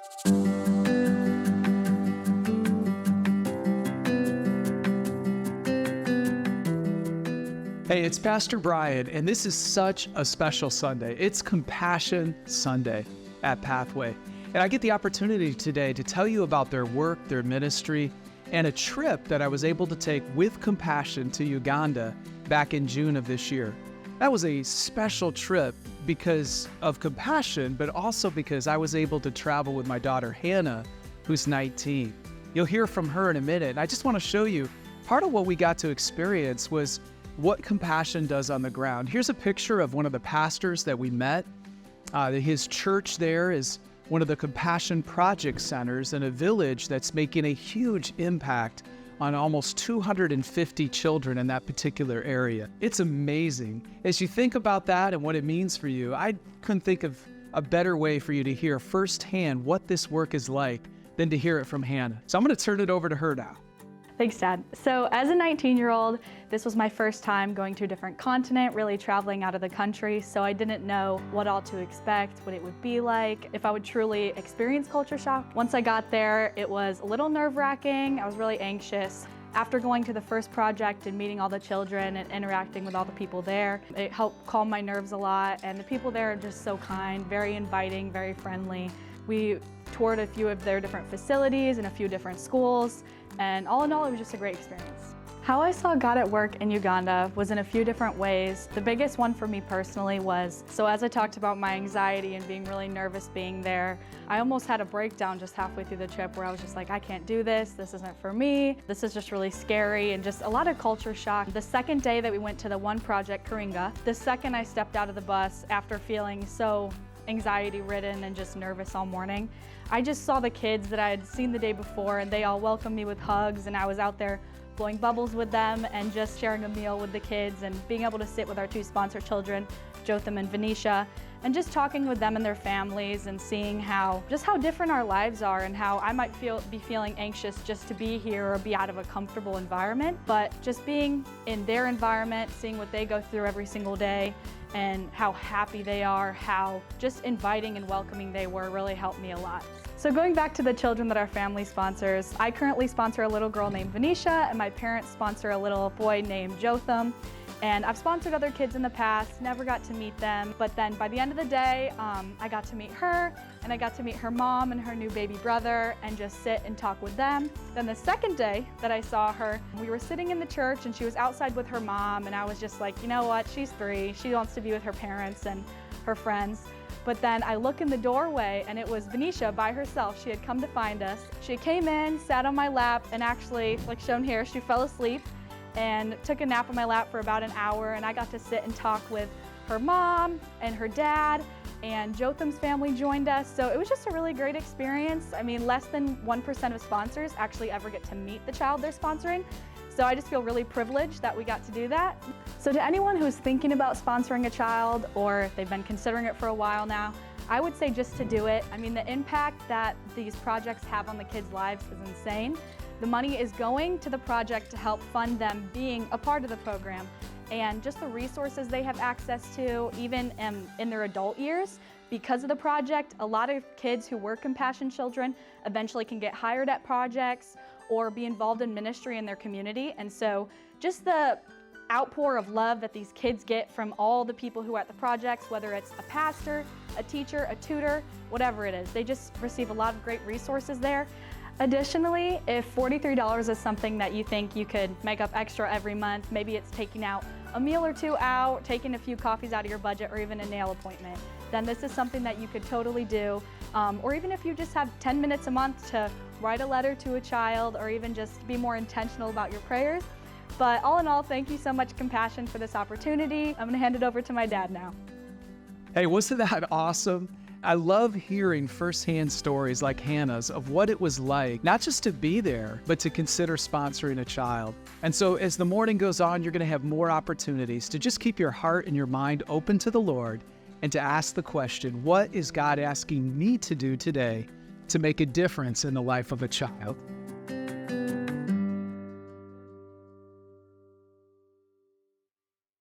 Hey, it's Pastor Brian, and this is such a special Sunday. It's Compassion Sunday at Pathway. And I get the opportunity today to tell you about their work, their ministry, and a trip that I was able to take with Compassion to Uganda back in June of this year. That was a special trip because of Compassion, but also because I was able to travel with my daughter Hannah, who's 19. You'll hear from her in a minute. And I just want to show you part of what we got to experience was what Compassion does on the ground. Here's a picture of one of the pastors that we met. His church there is one of the Compassion Project Centers in a village that's making a huge impact on almost 250 children in that particular area. It's amazing. As you think about that and what it means for you, I couldn't think of a better way for you to hear firsthand what this work is like than to hear it from Hannah. So I'm going to turn it over to her now. Thanks, Dad. So as a 19-year-old, this was my first time going to a different continent, really traveling out of the country. So I didn't know what all to expect, what it would be like, if I would truly experience culture shock. Once I got there, it was a little nerve-wracking. I was really anxious. After going to the first project and meeting all the children and interacting with all the people there, it helped calm my nerves a lot. And the people there are just so kind, very inviting, very friendly. We toured a few of their different facilities and a few different schools. And all in all, it was just a great experience. How I saw God at work in Uganda was in a few different ways. The biggest one for me personally was, so as I talked about my anxiety and being really nervous being there, I almost had a breakdown just halfway through the trip where I was just like, I can't do this isn't for me, this is just really scary, and just a lot of culture shock. The second day that we went to the one project, Karinga, the second I stepped out of the bus after feeling so anxiety-ridden and just nervous all morning, I just saw the kids that I had seen the day before, and they all welcomed me with hugs, and I was out there blowing bubbles with them and just sharing a meal with the kids and being able to sit with our two sponsor children, Jotham and Venetia, and just talking with them and their families and seeing how different our lives are and how I might be feeling anxious just to be here or be out of a comfortable environment, but just being in their environment, seeing what they go through every single day, and how happy they are, how just inviting and welcoming they were really helped me a lot. So going back to the children that our family sponsors, I currently sponsor a little girl named Venetia, and my parents sponsor a little boy named Jotham. And I've sponsored other kids in the past, never got to meet them, but then by the end of the day, I got to meet her, and I got to meet her mom and her new baby brother and just sit and talk with them. Then the second day that I saw her, we were sitting in the church and she was outside with her mom, and I was just like, you know what, she's 3, she wants to be with her parents and her friends. But then I look in the doorway and it was Venetia by herself. She had come to find us. She came in, sat on my lap, and actually, like shown here, she fell asleep and took a nap on my lap for about an hour, and I got to sit and talk with her mom and her dad, and Jotham's family joined us. So it was just a really great experience. I mean, less than 1% of sponsors actually ever get to meet the child they're sponsoring. So I just feel really privileged that we got to do that. So to anyone who's thinking about sponsoring a child, or they've been considering it for a while now, I would say just to do it. I mean, the impact that these projects have on the kids' lives is insane. The money is going to the project to help fund them being a part of the program, and just the resources they have access to, even in their adult years. Because of the project, a lot of kids who were Compassion children eventually can get hired at projects or be involved in ministry in their community. And so just the outpour of love that these kids get from all the people who are at the projects, whether it's a pastor, a teacher, a tutor, whatever it is, they just receive a lot of great resources there. Additionally, if $43 is something that you think you could make up extra every month, maybe it's taking out a meal or two out, taking a few coffees out of your budget, or even a nail appointment, then this is something that you could totally do. Or even if you just have 10 minutes a month to write a letter to a child, or even just be more intentional about your prayers. But all in all, thank you so much, Compassion, for this opportunity. I'm gonna hand it over to my dad now. Hey, wasn't that awesome? I love hearing firsthand stories like Hannah's of what it was like, not just to be there, but to consider sponsoring a child. And so as the morning goes on, you're going to have more opportunities to just keep your heart and your mind open to the Lord and to ask the question, what is God asking me to do today to make a difference in the life of a child?